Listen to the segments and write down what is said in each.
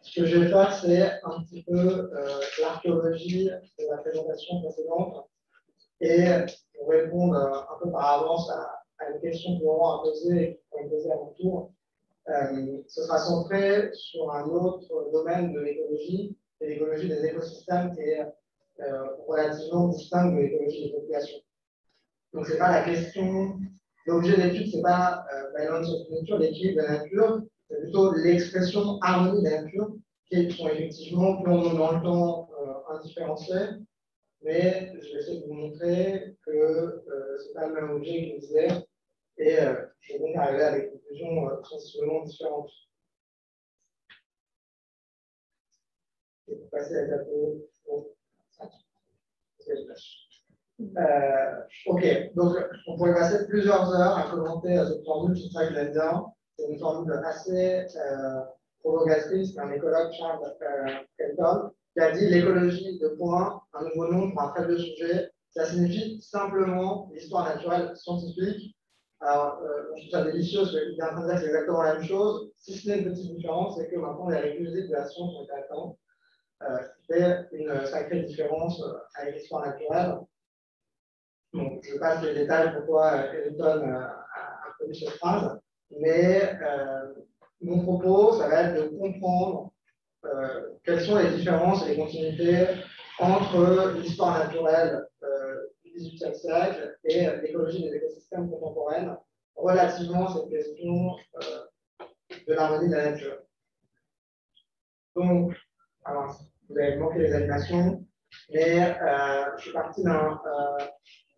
ce que je vais faire, c'est un petit peu l'archéologie de la présentation précédente et pour répondre un peu par avance à une question que vous aurez à poser et qui pourrait poser à mon tour, ce sera centré sur un autre domaine de l'écologie, et l'écologie des écosystèmes qui est relativement distincte de l'écologie des populations. Donc, ce n'est pas la question, l'objet d'étude, ce n'est pas balance of nature, l'équilibre de la nature, c'est plutôt l'expression harmonie de la nature, qui sont effectivement plus dans le temps indifférenciés, mais je vais essayer de vous montrer que ce n'est pas le même objet que je disais, et je vais donc arriver à des conclusions sensiblement différentes. Et pour passer à la diapo, ok, donc on pourrait passer plusieurs heures à commenter cette formule, c'est ça que j'aime bien. C'est une formule assez provocatrice d'un écologue, Charles Kelton, qui a dit l'écologie de point, un nouveau nom pour un très vieux sujet, ça signifie simplement l'histoire naturelle scientifique. Alors, je trouve ça délicieux, parce qu'il est en train de dire que c'est exactement la même chose, si ce n'est une petite différence, c'est que maintenant les réquisites de la science ont été atteints, ce qui fait une sacrée différence avec l'histoire naturelle. Donc, je passe les détails pourquoi Kelton a produit cette phrase, mais mon propos, ça va être de comprendre quelles sont les différences et les continuités entre l'histoire naturelle du XVIIIe siècle et l'écologie des écosystèmes contemporaines relativement à cette question de l'harmonie de la nature. Donc, alors, vous avez manqué les animations, mais je suis parti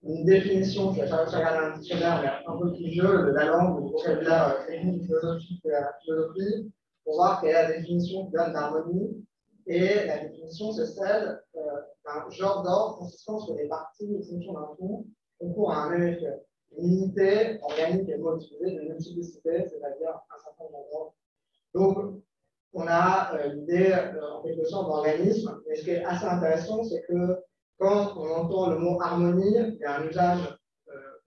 d'une définition, je vais regarder un dictionnaire, mais un peu plus vieux, de la langue, du vocabulaire technique, philosophique de la philosophie, pour voir quelle est la définition qui donne d'harmonie. Et la définition, c'est celle d'un genre d'ordre consistant sur les parties ou fonctions d'un tout concourent à un même effet. Une unité organique est motivée de multiplicité, c'est-à-dire un certain nombre d'ordres. Donc, on a l'idée, en quelque sorte, d'organisme. Mais ce qui est assez intéressant, c'est que quand on entend le mot harmonie, il y a un usage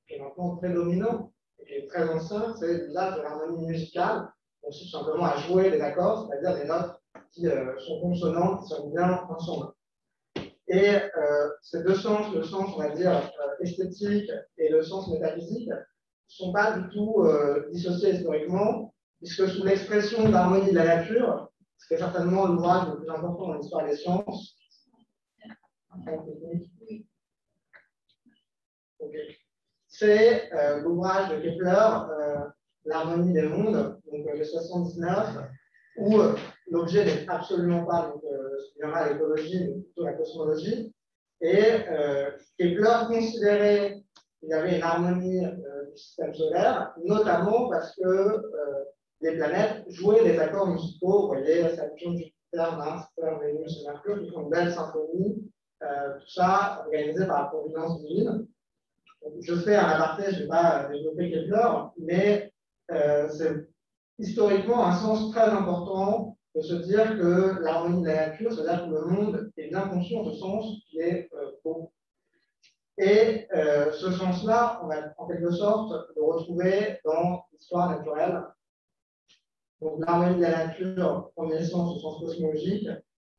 qui est maintenant très dominant et qui est très ancien, c'est l'usage de l'harmonie musicale. On consiste simplement à jouer des accords, c'est-à-dire des notes qui sont consonantes, qui sont bien ensemble. Et ces deux sens, le sens, on va dire, esthétique et le sens métaphysique, ne sont pas du tout dissociés historiquement, puisque sous l'expression d'harmonie de la nature, ce qui est certainement l'ouvrage le plus important dans l'histoire des sciences, c'est l'ouvrage de Kepler, L'harmonie des mondes, donc de 79, où l'objet n'est absolument pas ce qui viendra à l'écologie, mais plutôt la cosmologie. Et Kepler considérait qu'il y avait une harmonie du système solaire, notamment parce que les planètes jouaient des accords musicaux. Vous voyez, Saturne, Jupiter, Mars, Vénus et Mercure qui font une belle symphonie, tout ça organisé par la providence divine. Donc, je fais un aparté, je ne vais pas développer Kepler, mais c'est historiquement un sens très important de se dire que l'harmonie de la nature, c'est-à-dire que le monde est bien conscient de sens qui est beau. Et ce sens-là, on va en quelque sorte le retrouver dans l'histoire naturelle. Donc l'harmonie de la nature, premier sens au sens cosmologique,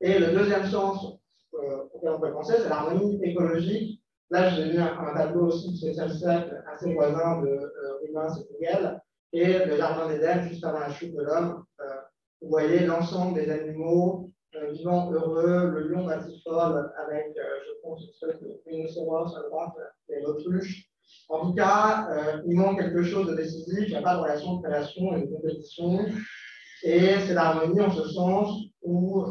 et le deuxième sens auquel on peut penser, c'est l'harmonie écologique. Là, j'ai mis un tableau aussi du 7e siècle assez voisin de Rubens et Hegel, et le jardin d'Éden, juste avant la chute de l'homme. Vous voyez l'ensemble des animaux vivants heureux, le lion batifol avec, je pense, une espèce de rhinocéros à droite et l'autruche. En tout cas, il manque quelque chose de décisif, il n'y a pas de relation de prédation et de compétition. Et c'est l'harmonie en ce sens où,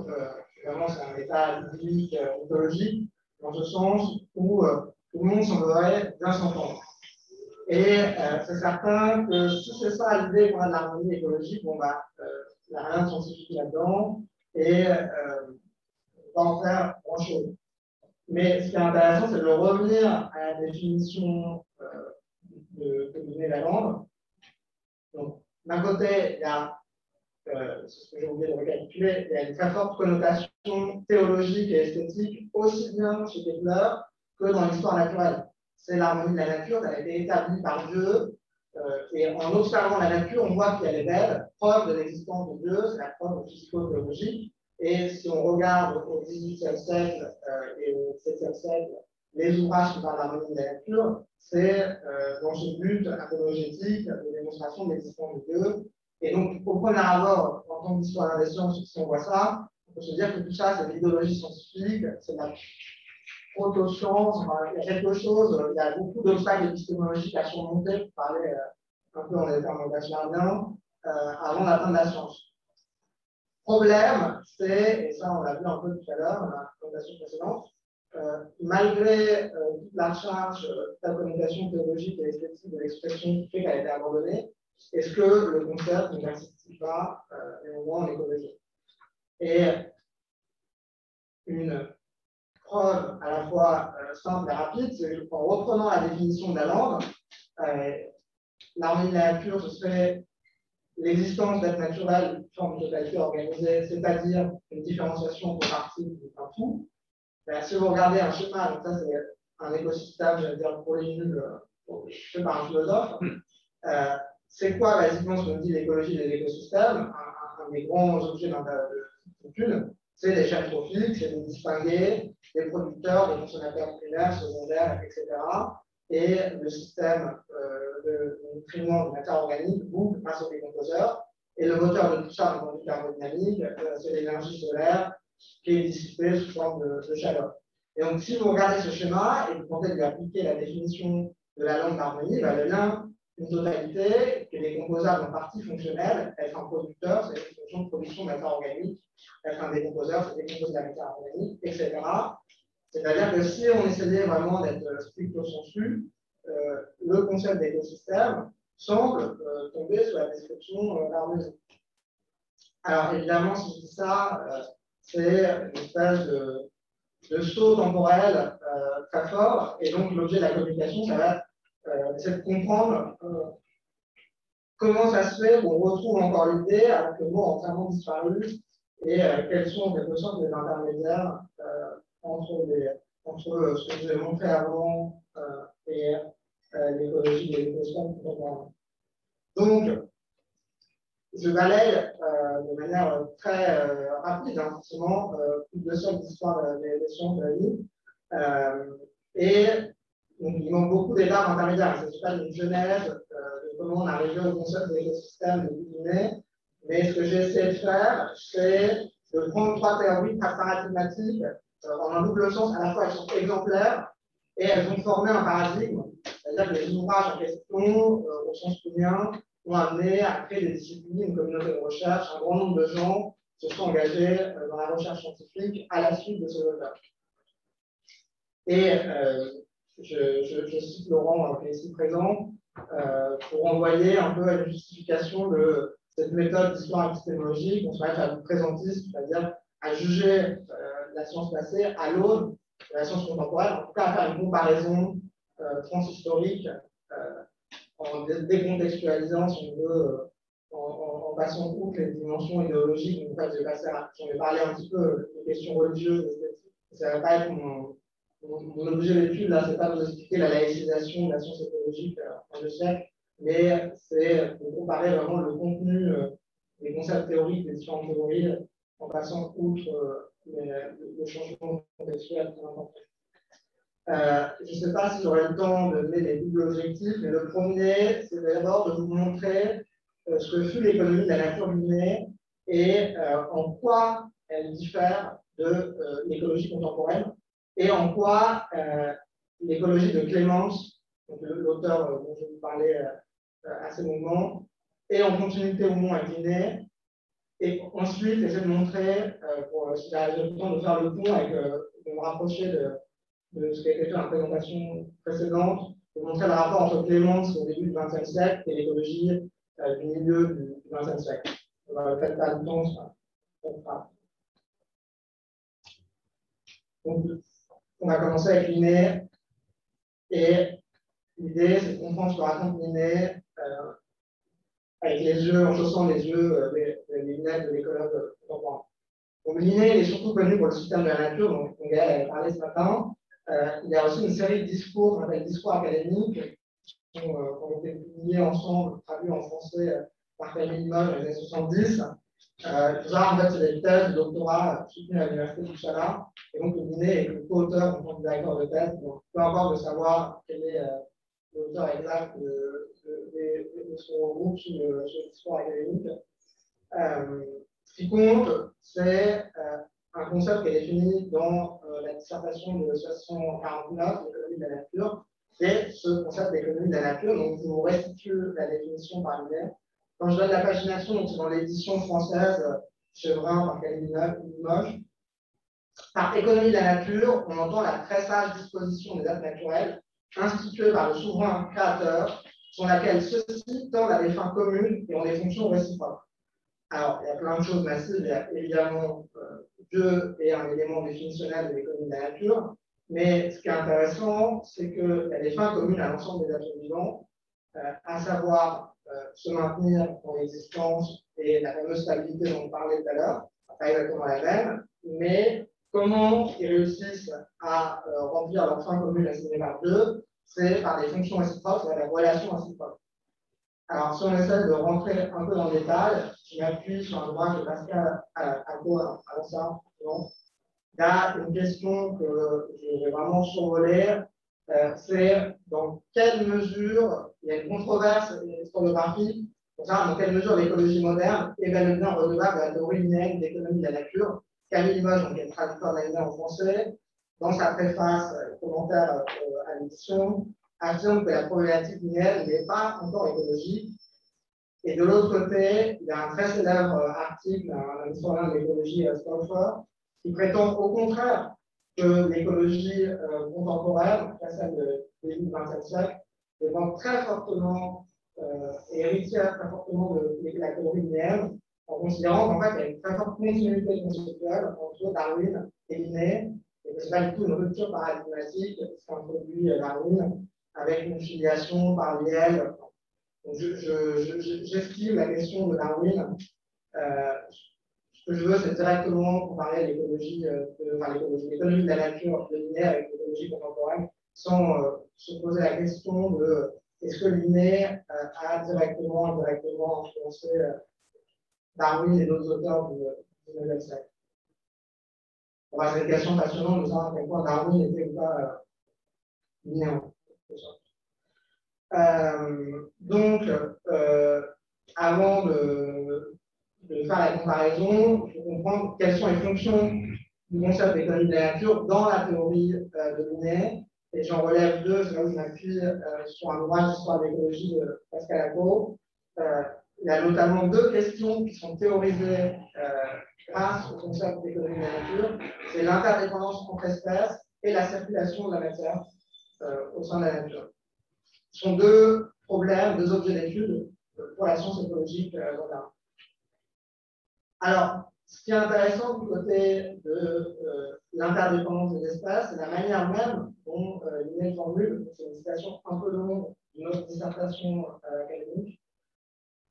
évidemment, c'est un état idyllique, ontologique, dans ce sens où tout le monde semblerait bien s'entendre. Et c'est certain que si c'est ça l'idée qu'on a de l'harmonie écologique, bon, bah, il n'y a rien de scientifique là-dedans et on va en faire grand-chose. Mais ce qui est intéressant, c'est de revenir à la définition que donnait Lalande. Donc, d'un côté, il y a, c'est ce que j'ai oublié de récapituler, il y a une très forte connotation théologique et esthétique, aussi bien chez Kepler que dans l'histoire naturelle. C'est l'harmonie de la nature, elle a été établie par Dieu, et en observant la nature, on voit qu'elle est belle, preuve de l'existence de Dieu, c'est la preuve physico-théologique. Et si on regarde au XVIIIe siècle et au XVIIe siècle, les ouvrages qui parlent d'harmonie de la nature, c'est dans ce but apologétique de démonstration de l'existence de Dieu. Et donc, au premier abord, en tant qu'historien des sciences, si on voit ça, on peut se dire que tout ça, c'est de l'idéologie scientifique, c'est de la proto-science, il y a quelque chose, il y a beaucoup d'obstacles épistémologiques à surmonter, pour parler un peu en des termes bachelardien, avant d'atteindre la science. Problème, c'est, et ça on l'a vu un peu tout à l'heure dans la présentation précédente, malgré toute la charge, toute la connotation théologique et esthétique de l'expression qui fait qu'elle a été abandonnée, est-ce que le concept ne persiste pas néanmoins en écologie? Et une preuve à la fois simple et rapide, c'est qu'en reprenant la définition de la langue, l'harmonie de la nature, ce serait l'existence d'êtres naturels, une forme de totalité organisée, c'est-à-dire une différenciation entre parties d'un tout. Si vous regardez un schéma, donc ça c'est un écosystème, j'allais dire pour les nuls, fait par un philosophe, c'est quoi basiquement ce qu'on dit l'écologie des écosystèmes? Un des grands objets d'étude, c'est les chaînes trophiques, c'est de distinguer des producteurs, des consommateurs primaires, secondaires, etc. Et le système de nutriments de matière organique boucle grâce aux décomposeurs. Et le moteur de tout ça, d'un point de vue thermodynamique, c'est l'énergie solaire qui est dissipée sous forme de chaleur. Et donc, si vous regardez ce schéma et vous tentez de lui appliquer la définition de la langue d'harmonie, il y a une totalité qui est décomposable en partie fonctionnelle. Être un producteur, c'est une fonction de production de matière organique. Être un décomposeur, c'est décomposer la matière organique, etc. C'est-à-dire que si on essayait vraiment d'être stricto sensu, le concept d'écosystème semble tomber sous la description d'harmonie. Alors évidemment, si je dis ça, c'est une espèce de saut temporel très fort, et donc l'objet de la communication, ça va c'est de comprendre comment ça se fait qu'on retrouve encore l'idée alors que le mot a entièrement disparu, et quels sont en quelque sorte les intermédiaires entre ce que je vous ai montré avant et l'écologie des écosystèmes contemporains. Donc, je balaye de manière très rapide, hein, forcément, plus de 2 siècles d'histoire des sciences de la vie. Et donc, il manque beaucoup d'étapes intermédiaires. Ce n'est pas une genèse de comment on arrive au concept de l'écosystème de Guinée. Mais ce que j'ai essayé de faire, c'est de prendre 3 théories paradigmatiques en un double sens. À la fois, elles sont exemplaires et elles ont formé un paradigme. C'est-à-dire que les ouvrages en question, au sens combien, ont amené à créer des disciplines, une communauté de recherche. Un grand nombre de gens se sont engagés dans la recherche scientifique à la suite de ce auteur. Et je cite Laurent, qui est ici présent, pour envoyer un peu à une justification de cette méthode d'histoire épistémologique, on se met à du présentisme, c'est-à-dire à juger la science passée à l'aune de la science contemporaine, en tout cas à faire une comparaison transhistorique en décontextualisant, si on veut, en passant outre les dimensions idéologiques. Donc, en fait, j'en ai parlé un petit peu des questions religieuses, ça ne va pas être mon objet d'étude, là, c'est pas de vous expliquer la laïcisation de la science écologique en 2 siècles, mais c'est de comparer vraiment le contenu des concepts théoriques, des différentes théories, en passant outre le changement contextuel très important. Je ne sais pas si j'aurai le temps de donner les doubles objectifs, mais le premier, c'est d'abord de vous montrer ce que fut l'économie de la nature Guinée et en quoi elle diffère de l'écologie contemporaine, et en quoi l'écologie de Clémence, l'auteur dont je vais vous parler assez longuement, est en continuité ou non avec Guinée, et ensuite essayer de montrer, si j'ai le temps de faire le pont, avec, de me rapprocher de ce qui a été fait dans la présentation précédente, de montrer le rapport entre Clémence au début du XXe siècle et l'écologie du milieu du XXe siècle. On va peut-être pas le temps, ça fera. Donc, on va commencer avec Linné, et l'idée, c'est de comprendre ce que raconte Linné avec les yeux, en chaussant les yeux des lunettes de l'écologue contemporain. Donc, Linné est surtout connu pour le système de la nature, dont Gaël avait parlé ce matin. Il y a aussi une série de discours, qu'on appelle discours académiques, qui ont été publiés ensemble, traduits en français par Camille Limoges dans les années 70, Tout ça, en fait, c'est des thèses de doctorat soutenues à l'université du Chala. Et donc, le dîner est le co-auteur en tant que directeur de thèse. Donc, peu importe de savoir quel est l'auteur exact de son groupe sur le discours académique. Ce qui compte, c'est un concept qui est défini dans la dissertation de 1949, l'économie de la nature. C'est ce concept d'économie de la nature. Donc, je vous restitue la définition par lui-même. Quand je donne la pagination, donc c'est dans l'édition française, Chevrin par Limoges. Par économie de la nature, on entend la très sage disposition des êtres naturels instituée par le souverain créateur, sur laquelle ceux-ci tendent à des fins communes et ont des fonctions réciproques. Alors, il y a plein de choses massives. Il y a évidemment Dieu est un élément définitionnel de l'économie de la nature, mais ce qui est intéressant, c'est qu'il y a des fins communes à l'ensemble des êtres vivants, à savoir se maintenir dans l'existence et la fameuse stabilité dont on parlait tout à l'heure, pas exactement la même, mais comment ils réussissent à remplir leurs fins communes assignées par Dieu, c'est par des fonctions réciproques, c'est la relation réciproque. Alors, si on essaie de rentrer un peu dans le détail, je m'appuie sur un ouvrage de Pascal Acco à l'ancien. Il y a une question que je vais vraiment survoler, c'est dans quelle mesure, il y a une controverse historiographique, pour savoir dans quelle mesure l'écologie moderne est bel et bien redevable à la théorie linéaire d'économie de la nature. Camille Limoges, qui est traducteur de en français, dans sa préface, commentaire à l'édition, affirme que la problématique linéaire n'est pas encore écologique. Et de l'autre côté, il y a un très célèbre article d'un historien de l'écologie, Stauffer, qui prétend au contraire que l'écologie contemporaine, celle de début du XXe siècle, dépend très fortement et héritière très fortement de la théorie linéaire, en considérant qu'en fait, il y a une très forte continuité conceptuelle entre Darwin et Linné, et que ce n'est pas du tout une rupture paradigmatique, ce qu'introduit Darwin, avec une filiation par Lyell. J'estime la question de Darwin. Ce que je veux, c'est directement comparer l'écologie, l'économie de la nature de Linné avec l'écologie contemporaine, sans se poser la question de est-ce que Linné a directement ou indirectement influencé Darwin et d'autres auteurs du XIXe siècle. C'est une question passionnante de savoir à quel point Darwin était ou pas linnéen. Donc, avant de faire la comparaison, il faut comprendre quelles sont les fonctions du concept d'économie de la nature dans la théorie de Linné. Et j'en relève deux, c'est là où je m'appuie sur un ouvrage d'histoire de l'écologie de Pascal Acco. Il y a notamment deux questions qui sont théorisées grâce au concept d'économie de la nature. C'est l'interdépendance entre espèces et la circulation de la matière au sein de la nature. Ce sont deux problèmes, deux objets d'étude pour la science écologique moderne. Alors, ce qui est intéressant du côté de l'interdépendance des espèces, c'est la manière même dont Linné formule, c'est une citation un peu longue d'une autre dissertation académique,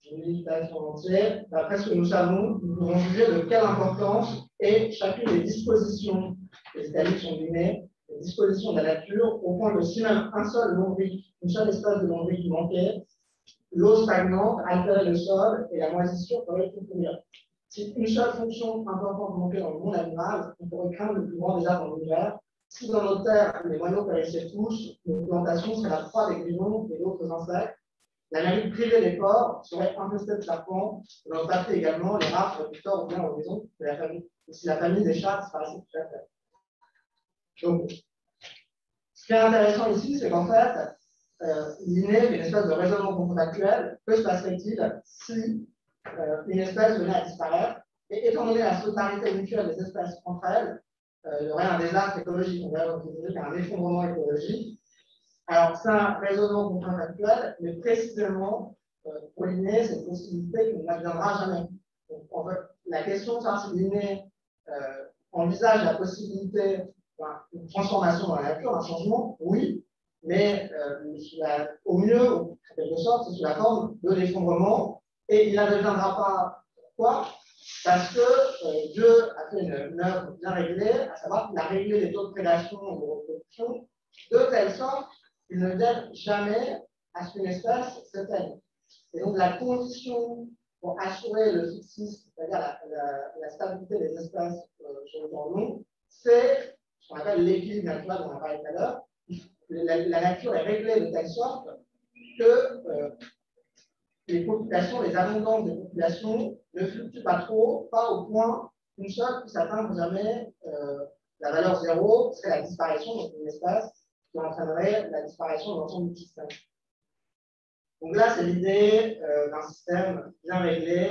je vous lis peut-être en entier. D'après ce que nous savons, nous pouvons juger de quelle importance est chacune des dispositions, les italiques sont Linné, les dispositions de la nature, au point que si même un seul lombric, une seule espèce de lombric manquait, l'eau stagnante altérait le sol et la moisissure pourrait tout pourrir. Si une seule fonction importante manquait dans le monde animal, on pourrait craindre le plus grand désastre dans l'univers. Si dans nos terres, les moineaux périssaient tous, nos plantations seraient la proie des grillons et d'autres insectes. La nature privée des porcs serait infestée de serpents, et notre patrie également, les rats seraient plus forts ou bien en maison que la famille. Et si la famille des chats disparaissait tout à fait. Donc, ce qui est intéressant ici, c'est qu'en fait, Linné fait une espèce de raisonnement contre-factuel. Que se passerait-il si une espèce venait à disparaître? Et étant donné la solidarité mutuelle des espèces entre elles, il y aurait un désastre écologique, on dirait un effondrement écologique. Alors, c'est un raisonnement contre-factuel, mais précisément, pour Linné, c'est une possibilité qui n'adviendra jamais. Donc, en fait, la question de savoir si Linné envisage la possibilité d'une transformation dans la nature, un changement, oui, mais au mieux, en quelque sorte, c'est sous la forme de l'effondrement, et il n'adviendra pas. Pourquoi? Parce que Dieu a fait une œuvre bien réglée, à savoir qu'il a réglé les taux de prédation et de reproduction de telle sorte qu'il ne vienne jamais à ce qu'une espèce s'éteigne. Et donc la condition pour assurer le fixisme, c'est-à-dire la stabilité des espaces sur le temps long, c'est ce qu'on appelle l'équilibre naturel dont on a parlé tout à l'heure. La nature est réglée de telle sorte que les populations, les abondances des populations ne fluctuent pas trop, pas au point qu'une seule puisse atteindre jamais la valeur zéro, c'est la disparition d'un espace qui entraînerait la disparition de l'ensemble du système. Donc là, c'est l'idée d'un système bien réglé.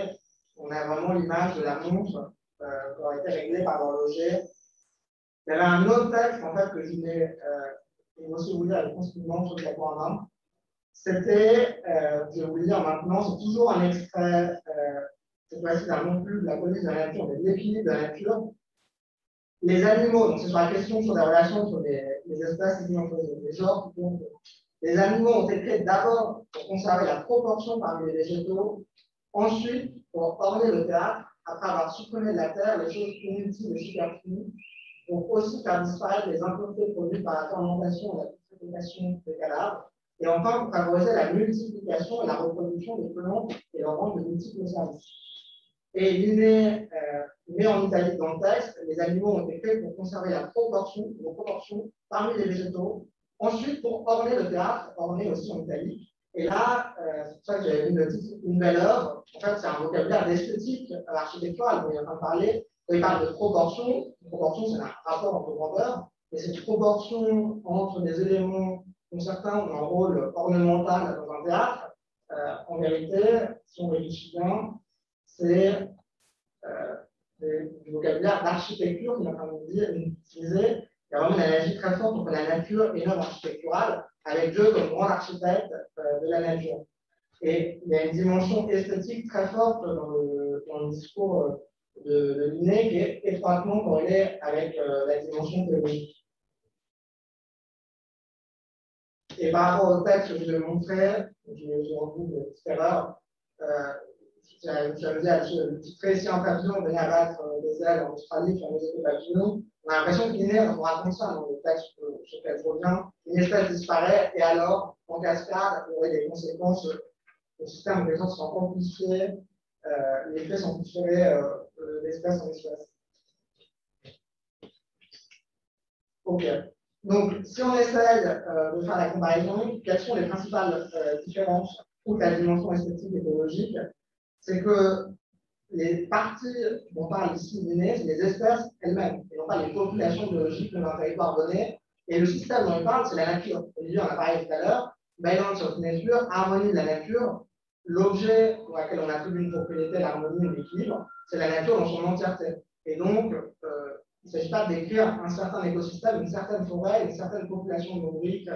On a vraiment l'image de la montre qui aurait été réglée par l'horloger. Il y avait un autre texte en fait, que je voulais aussi vous lire avec confinement sur le diaporama. C'était, je vais vous le lire maintenant, c'est toujours un extrait, cette fois-ci non plus de la police de la nature, mais de l'équilibre de la nature. Les animaux, donc c'est sur la question sur les relations entre les espèces et les genres. Les animaux ont été créés d'abord pour conserver la proportion parmi les végétaux, ensuite pour orner le théâtre, après avoir supprimé de la terre les choses inutiles et superflues, pour aussi faire disparaître les impuretés produites par la fermentation et la putréfaction des cadavres, et enfin pour favoriser la multiplication et la reproduction des plantes et leur rendre de multiples services. Et Linné met en italique dans le texte, les animaux ont été créés pour conserver la proportion parmi les végétaux, ensuite pour orner le théâtre, orner aussi en italique. Et là, c'est pour ça que j'avais mis le titre Une belle œuvre. En fait, c'est un vocabulaire d'esthétique architecturale dont il est en train de parler. Quand il parle de proportion, c'est un rapport entre grandeur, et cette proportion entre des éléments dont certains ont un rôle ornemental dans un théâtre, en vérité, si on réfléchit bien, c'est du vocabulaire d'architecture qu'il est en train d'utiliser. Il y a vraiment une analogie très forte entre la nature et l'œuvre architecturale, avec Dieu comme grand architecte de la nature. Et il y a une dimension esthétique très forte dans le discours de Linné qui est étroitement corrélée avec la dimension théologique. Et par rapport au texte que je vais montrer, j'ai retrouvé une petite erreur. J'avais dit le titre ici en papillon venait abattre des ailes en Australie sur les effets papillons. On a l'impression que Linné on raconte ça dans le texte sur lequel je reviens. Une espèce disparaît et alors, en cascade, il y aurait des conséquences. Le système de gens sont amplifiés, les effets sont transférés d'espèce en espèce. Ok. Donc, si on essaye de faire la comparaison, quelles sont les principales différences outre la dimension esthétique et écologique? C'est que les parties dont parle ici Linné, c'est les espèces elles-mêmes, et non pas les populations biologiques d'un territoire donné. Et le système dont il parle, c'est la nature. Olivier en a parlé tout à l'heure, balance of nature, harmonie de la nature. L'objet pour lequel on attribue une propriété, l'harmonie ou l'équilibre, c'est la nature dans son entièreté. Et donc, il ne s'agit pas de décrire un certain écosystème, une certaine forêt, une certaine population de lombriques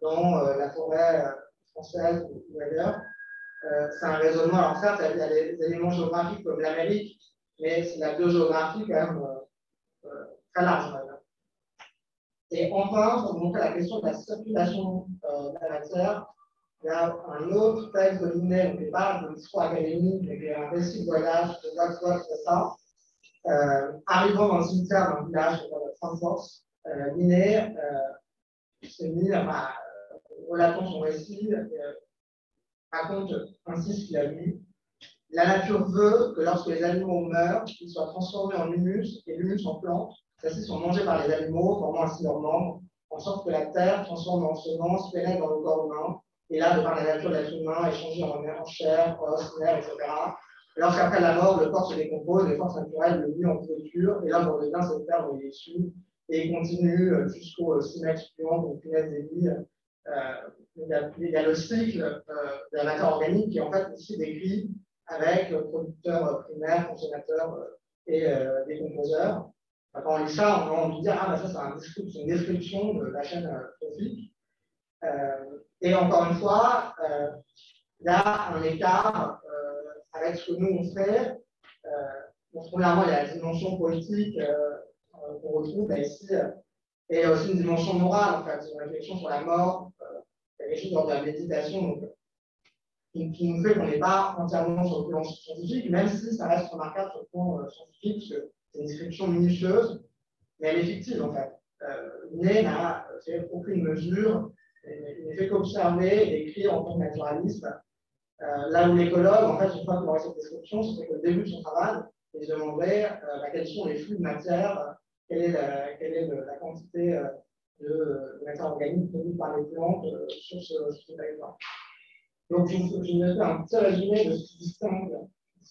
dans la forêt française ou ailleurs. C'est un raisonnement, alors certes, il y a des éléments géographiques comme l'Amérique, mais c'est la biogéographie quand même très large. Et enfin, pour montrer la question de la circulation de la matière, il y a un autre texte de Linné qui parle de l'histoire académique, mais qui est un récit de voyage de Waxworth de ça. Arrivant dans le cimetière d'un village de Francfort, Linné s'est mis relatant son récit, raconte ainsi ce qu'il a vu. La nature veut que lorsque les animaux meurent, ils soient transformés en humus et l'humus en plantes. Celles-ci sont mangées par les animaux, formant ainsi leurs membres, en sorte que la terre, transforme en semences, pénètre dans le corps humain. Et là, de par la nature de l'être humain, est changé en chair, os, nerfs, etc. Et lorsqu'après la mort, le corps se décompose, les forces naturelles le muent en pourriture, et l'homme revient cette terre dont il est issu, et il continue jusqu'au cimex suivant, donc punaise des vies. Il y a le cycle de la matière organique qui est en fait ici décrit avec producteurs primaires, consommateurs et décomposeurs. Quand on lit ça, on a envie de dire ah, ben ça, c'est une description de la chaîne trophique. Et encore une fois, il y a un écart avec ce que nous on fait. Premièrement, il y a la dimension politique qu'on retrouve là, ici, et il y a aussi une dimension morale, en fait, une réflexion sur la mort, quelque chose dans la méditation, donc, qui nous fait qu'on n'est pas entièrement sur le plan scientifique, même si ça reste remarquable sur le plan scientifique, parce que c'est une description minutieuse, mais elle est fictive, en fait. Linné n'a fait aucune mesure, il n'est fait qu'observer et écrire en tant que naturaliste Là où l'écologue, en fait, une fois qu'il aurait cette description, ce serait qu'au début de son travail, il se demanderait quels sont les flux de matière, quelle est la quantité de matière organique produite par les plantes sur ce territoire. Donc, je vais faire un petit résumé de ce qui distingue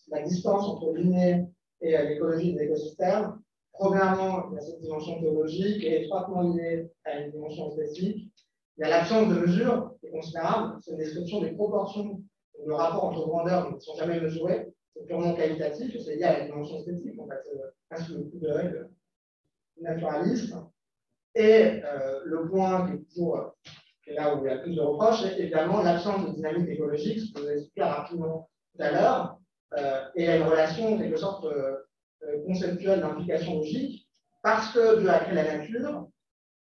la distance entre l'inné et l'écologie des écosystèmes. Premièrement, il y a cette dimension théologique et étroitement liée à une dimension esthétique. Il y a l'absence de mesure qui est considérable, c'est une description des proportions, le rapport entre grandeurs ne sont jamais mesurés, c'est purement qualitatif, et c'est lié à la dimension esthétique, en fait, presque le coup d'œil naturaliste. Et le point qui est toujours là où il y a plus de reproches, c'est évidemment l'absence de dynamique écologique, ce que je vous ai expliqué rapidement tout à l'heure, et il y a une relation en quelque sorte conceptuelle d'implication logique, parce que Dieu a créé la nature,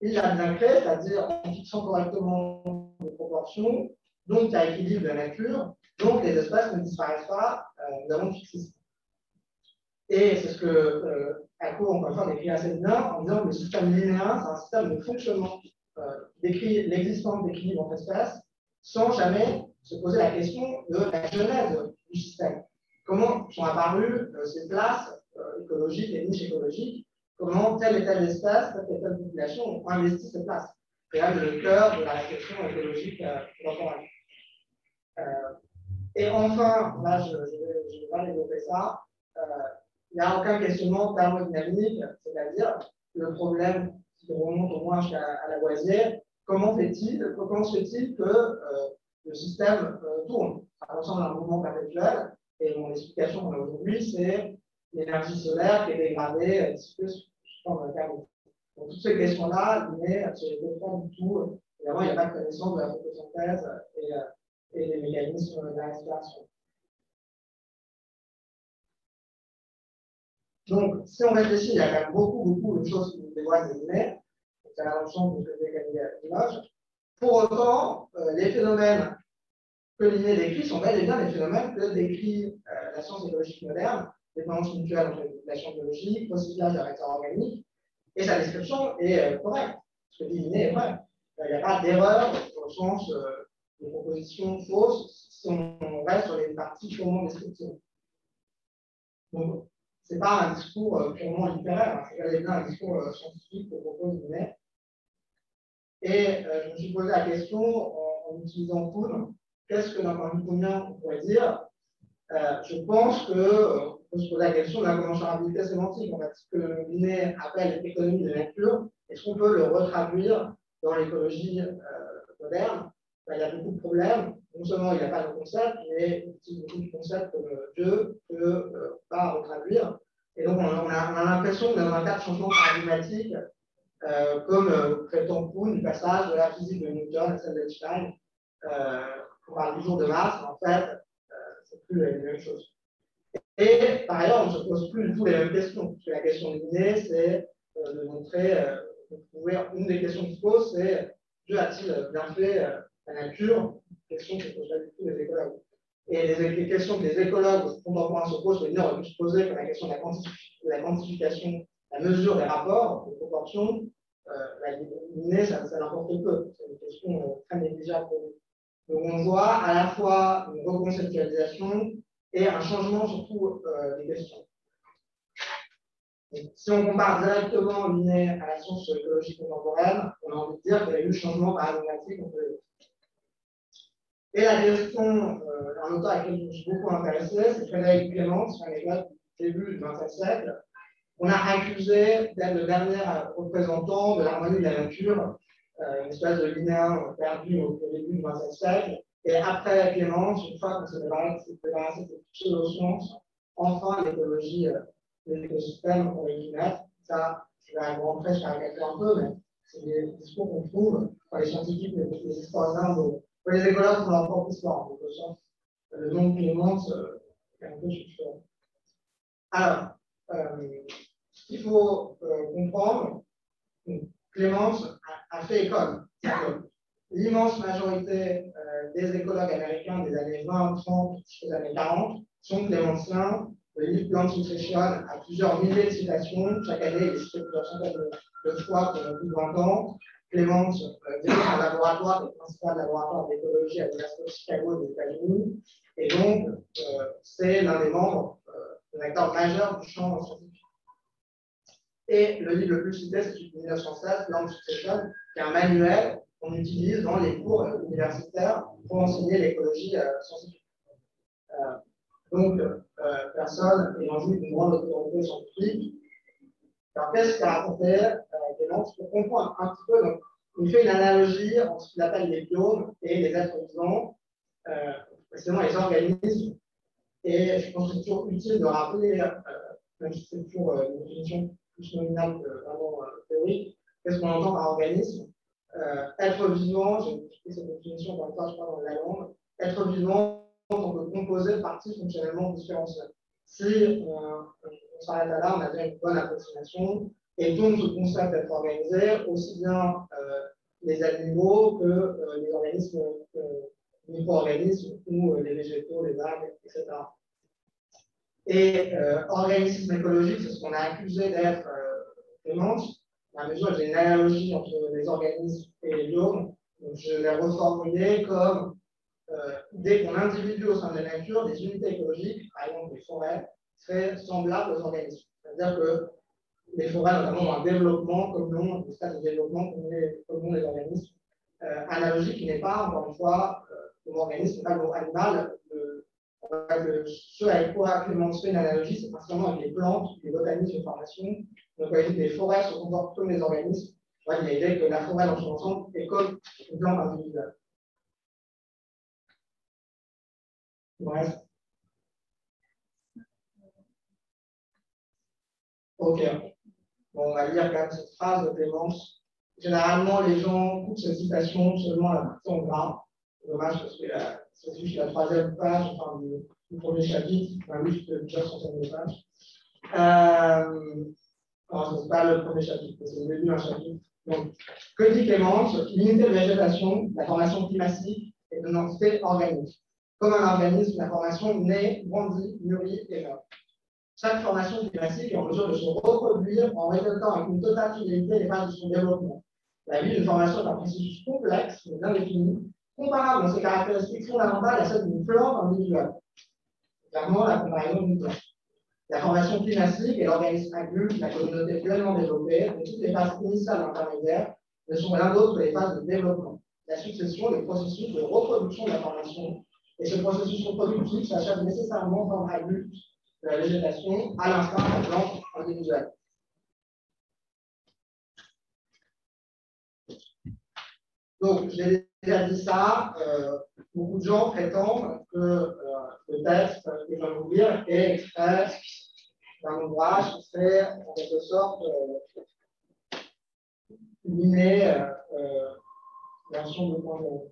il l'a bien créé, c'est-à-dire en fixant correctement les proportions, donc il y a équilibre de la nature, donc les espèces ne disparaissent pas, nous avons fixé ça. Et c'est ce que Acco, encore une fois, décrit assez bien en disant que le système linéaire, c'est un système de fonctionnement décrit l'existence d'équilibre entre espèces sans jamais se poser la question de la genèse du système. Comment sont apparues ces places écologiques, les niches écologiques, comment telle et telle espèce, telle et telle population ont investi ces places. C'est là le cœur de la réflexion écologique contemporaine. Et enfin, là je vais pas développer ça, il n'y a aucun questionnement thermodynamique, c'est-à-dire le problème qui remonte au moins à Lavoisier, comment se fait-il que le système tourne? Ça ressemble à un mouvement perpétuel, et mon explication qu'on a aujourd'hui, c'est l'énergie solaire qui est dégradée un petit peu dans le cadre. Donc, toutes ces questions-là, mais ne se posent pas du tout. Évidemment, il n'y a pas de connaissance de la photosynthèse et des mécanismes de la respiration. Donc, si on réfléchit, il y a quand même beaucoup de choses qui nous dévoilent des données. C'est la même chose que je vais gagner à l'image. Pour autant, les phénomènes que l'inné décrit sont bel et bien les phénomènes que décrit la science écologique moderne, dépendance mutuelle entre la science biologique, recyclage des réacteurs organiques, et sa description est correcte. Ce que dit l'inné est vrai. Il n'y a pas d'erreur au sens de propositions fausses si on reste sur les parties purement descriptives. Donc, ce n'est pas un discours purement littéraire, c'est bel et bien un discours scientifique que propose l'inné. Et je me suis posé la question en utilisant Kuhn, qu'est-ce que d'un point de vue combien on pourrait dire? Je pense qu'on peut se poser la question de la commensurabilité sémantique. En fait, ce que l'inné appelle l'économie de nature, est-ce qu'on peut le retraduire dans l'écologie moderne? Il y a beaucoup de problèmes. Non seulement il n'y a pas de concept, mais il utilise beaucoup de concepts comme Dieu que ne peut pas retraduire. Et donc, on a l'impression que dans un cas de changement paradigmatique, comme prétend Kuhn du passage de la physique de Newton à celle d'Einstein, on parle toujours de masse, mais en fait, c'est plus la même chose. Et par ailleurs, on ne se pose plus du tout les mêmes questions. Parce que la question de l'inné, c'est de montrer, de trouver une des questions qui se posent, c'est Dieu a-t-il bien fait la nature? Question que ne posent pas du tout les écologues. Et les questions que les écologues contemporains se posent, on aurait pu se poser comme la question de la quantification, la mesure des rapports, des proportions. L'inné, ça n'importe peu. C'est une question très négligeable pour nous. Donc on voit à la fois une reconceptualisation et un changement surtout des questions. Donc, si on compare directement l'inné à la science écologique contemporaine, on a envie de dire qu'il y a eu changement paradigmatique entre les deux. Et la question, un auteur à qui je me suis beaucoup intéressé, c'est Frédéric Clément, c'est un école du début du XXe siècle. On a accusé d'être le dernier représentant de l'harmonie de la nature, une espèce de linéaire perdu au début du XXe siècle. Et après Clémence, une fois qu'on s'est débarrassé de toutes ces sciences, enfin l'écologie de l'écosystème pour les naître. Ça, je vais rentrer, je caricature un peu, mais c'est des discours qu'on trouve pour les scientifiques, les historiens, pour les écologues pour leur propre histoire. En quelque sorte, le nom de Clémence est un peu suffisant. Alors, ce qu'il faut comprendre, Clémence a fait école. L'immense majorité des écologues américains des années 20, 30, jusqu'aux années 40 sont clémentiens. Le livre Plants Nutrition a plusieurs milliers de citations. Chaque année, il est cité plusieurs centaines de fois pendant plus de 20 ans. Clément dirige un laboratoire, le principal laboratoire d'écologie à l'Université de Chicago des États-Unis, et donc c'est l'un des membres, un acteur majeur du champ scientifique. Et le livre le plus cité, c'est celui de 1916, Land Succession, qui est un manuel qu'on utilise dans les cours universitaires pour enseigner l'écologie scientifique. Donc, personne ayant joué d'une grande autorité scientifique. Alors, qu'est-ce qu'a raconté Clément? Pour comprendre un petit peu, donc, il fait une analogie entre ce qu'il appelle les biomes et les êtres vivants, précisément les organismes. Et je pense que c'est toujours utile de rappeler, même si c'est toujours une définition plus nominale que vraiment théorique, qu'est-ce qu'on entend par organisme. Être vivant, j'ai pris cette définition dans le cas, je crois, dans la langue, être vivant, on peut composer de parties fonctionnellement différentielles. Si on s'arrête à là, on a déjà une bonne approximation, et donc ce concept d'être organisé, aussi bien les animaux que les organismes, micro-organismes ou les végétaux, les algues, etc. Et organisme écologique, c'est ce qu'on a accusé d'être Clément, à la mesure où j'ai une analogie entre les organismes et les biomes. Donc je l'ai reformulé comme dès qu'on individue au sein de la nature des unités écologiques, par exemple les forêts, seraient semblables aux organismes. C'est-à-dire que les forêts, notamment, ont un développement comme l'ont, un stade de développement comme l'ont les organismes. Analogie qui n'est pas, encore une fois, le mot organisme, pas le mot animal. Ce avec quoi Clément fait une analogie, c'est principalement avec les plantes, les botanismes de formation. Donc, il dit que les forêts se comportent comme les organismes. Il a l'idée que la forêt dans son ensemble est comme une plante individuelle. Bref. Ok. Bon, on va lire quand même cette phrase de Clémence. Généralement, les gens coupent cette citation seulement à la partie en gras. Dommage parce que c'est juste la troisième page, enfin, du premier chapitre, enfin, lui, je peux déjà centaines de pages. Non, ce n'est pas le premier chapitre, c'est le début d'un chapitre. Donc, que dit Clémence? L'unité de végétation, la formation climatique, est une entité organique. Comme un organisme, la formation naît, grandit, mûrit et meurt. Chaque formation climatique est en mesure de se reproduire en récoltant avec une totale fidélité les phases de son développement. La vie d'une formation est un processus complexe, mais bien défini, comparable dans ses caractéristiques fondamentales à celle d'une plante individuelle. Clairement, la comparaison d'une plante. La formation climatique est l'organisme adulte, la communauté pleinement développée, mais toutes les phases initiales et intermédiaires ne sont rien d'autre que les phases de développement. La succession est le processus de reproduction de la formation, et ce processus reproductif s'achève nécessairement dans l'adulte de la végétation, à l'instar de la plante individuelle. Donc, j'ai déjà dit ça, beaucoup de gens prétendent que le texte que je vais vous lire est extrait d'un ouvrage qui serait en quelque sorte liné version 2.0.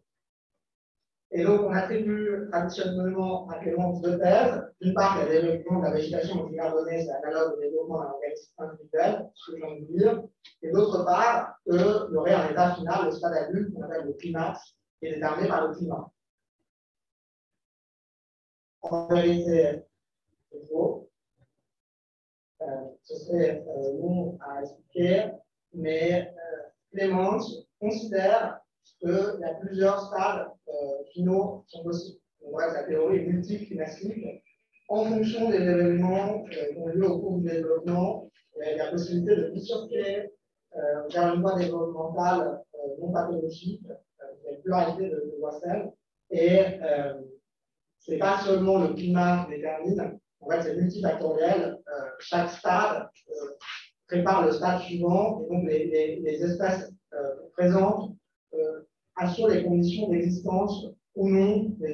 Et donc, on attribue traditionnellement à Clémence deux thèses. D'une part, le développement de la végétation moléculaire donnée, c'est analogue au développement d'un organisme individuel, ce que je viens de dire. Et d'autre part, qu'il y aurait un état final, le stade adulte, qu'on appelle le climax, qui est déterminé par le climat. En vérité, c'est faux. Ce serait long à expliquer, mais Clémence considère qu'il y a plusieurs stades finaux qui sont possibles. Donc, bref, la théorie est multiclimatique. En fonction des événements qui ont lieu au cours du développement, il y a la possibilité de bifurquer vers une voie développementale non pathologique, il y a une pluralité de voies saines. Et ce n'est pas seulement le climat qui détermine, en fait, c'est multifactoriel. Chaque stade prépare le stade suivant, et donc les espèces présentes assurent les conditions d'existence ou non des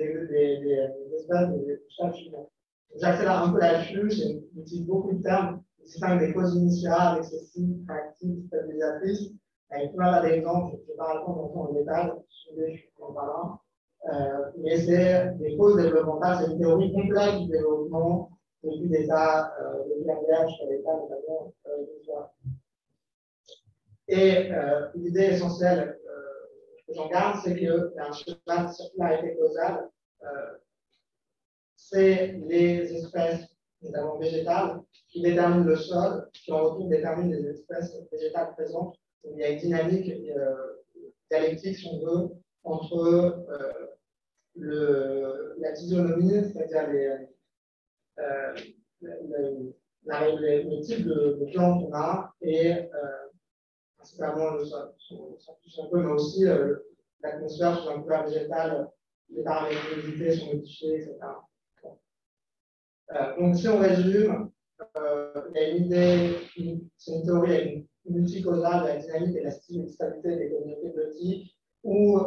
espèces du stade suivant. J'accélère un peu là-dessus, j'utilise beaucoup de termes, je distingue des causes initiales, excessives, réactives, stabilisatrices, avec plein d'exemples, je ne vais pas répondre en détail, je suis en parlant. Mais c'est des causes développementales, c'est une théorie complète du développement, depuis l'état de l'IRDH jusqu'à l'état notamment de soi. Et l'idée essentielle que j'en garde, c'est qu'il y a un schéma de circularité causale. C'est les espèces, notamment végétales, qui déterminent le sol, qui en retour déterminent les espèces végétales présentes. il y a une dynamique dialectique, si on veut, entre la physionomie, c'est-à-dire les types de plantes qu'on a, et principalement le sol, mais aussi l'atmosphère sous un couvert végétal, les paramètres de l'humidité sont modifiés, etc. Bon. Donc, si on résume, il y a une idée, c'est une théorie multicausale de la dynamique et la stabilité des communautés biotiques, où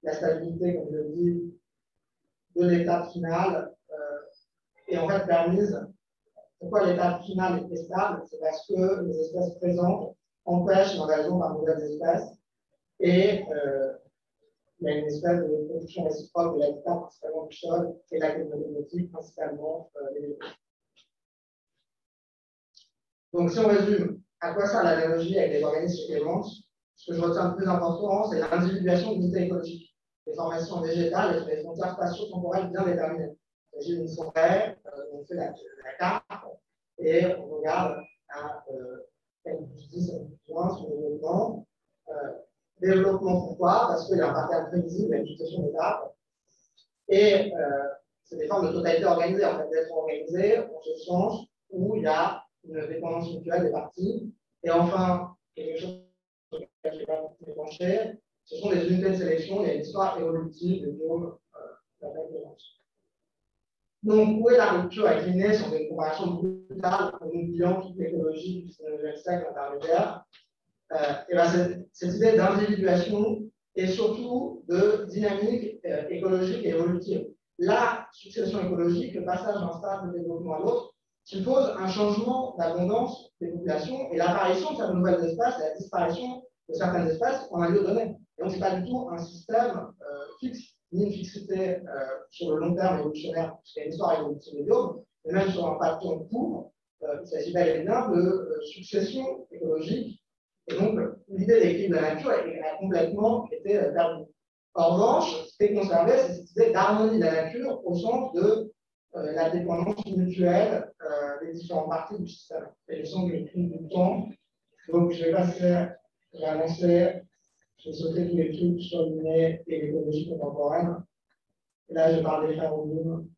la stabilité, comme je le dis, de l'étape finale est en fait permise. Pourquoi l'étape finale est stable? C'est parce que les espèces présentes empêchent l'invasion par nouvelles espèces et il y a une espèce de production réciproque de l'habitat, principalement du sol, et de la communauté biotique, principalement des. Donc, si on résume, à quoi sert l'analogie avec les organismes chez Clément? Ce que je retiens le plus important, c'est l'individuation de l'unité écologique. Les formations végétales et les frontières spatio-temporelles bien déterminées. Il s'agit d'une forêt, on fait la carte et on regarde à quel point son développement. Développement pourquoi? Parce qu'il y a un pattern prévisible, une succession d'étapes. Et c'est des formes de totalité organisée, en fait, d'être organisé en ce sens où il y a une dépendance mutuelle des parties. Et enfin, quelque chose sur lequel je n'ai pas penché, ce sont des unités de sélection, il y a une histoire évolutive de Guillaume Clémence. Donc, où est la rupture avec l'inné sur des comparaisons brutales en oubliant toute l'écologie du 19e siècle intermédiaire? Et ben cette idée d'individuation et surtout de dynamique écologique et évolutive. La succession écologique, le passage d'un stade de développement à l'autre, suppose un changement d'abondance des populations et l'apparition de certaines nouvelles espèces et la disparition de certaines espèces en un lieu donné. Et donc, ce n'est pas du tout un système fixe, ni une fixité sur le long terme évolutionnaire, parce qu'il y a une histoire évolutive des biomes, mais même sur un patron court, il s'agit bel et bien de succession écologique. Et donc, l'idée d'équilibre de la nature a complètement été perdue. En revanche, ce qui est conservé, c'est cette idée d'harmonie de la nature au sens de la dépendance mutuelle des différentes parties du système. Et je sens que j'ai pris du temps, donc je vais avancer, je vais sauter tous les trucs sur l'inné et l'écologie contemporaine. Et là, je parle des phénomènes.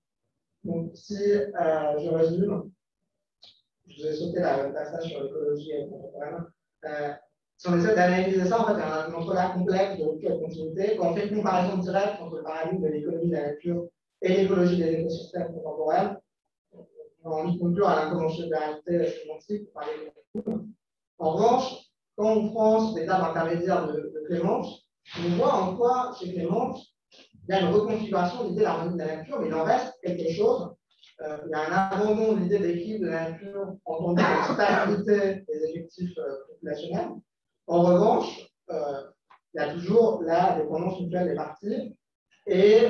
Donc, si je résume, je vais sauter le passage sur l'écologie contemporaine. Si on essaie d'analyser ça, en fait, il y a un entrelac complexe de rupture et de continuité. Quand on fait une comparaison directe entre le paradigme de l'économie de la nature et l'écologie des écosystèmes contemporains, on a envie de conclure à l'incommensurabilité sémantique pour parler de la. En revanche, quand on prend cet état intermédiaire de Clémence, on voit en quoi, chez Clémence, il y a une reconfiguration de l'idée de l'harmonie de la nature, mais il en reste quelque chose. Il y a un abandon de l'idée d'équilibre de la nature entendue comme stabilité des effectifs populationnels. En revanche, il y a toujours la dépendance mutuelle des parties. Et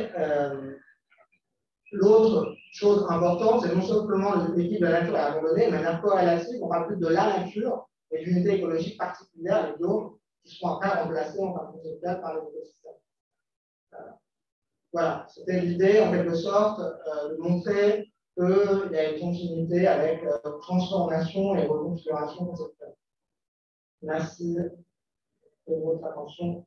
l'autre chose importante, c'est non simplement l'équilibre de la nature est abandonné, de manière corrélative, on parle plus de la nature et d'unités écologiques particulières, les biomes, qui seront après remplacés en partie sociale par les écosystèmes. Voilà, c'était l'idée en quelque sorte de montrer qu'il y a une continuité avec transformation et reconfiguration conceptuelle. Merci de votre attention.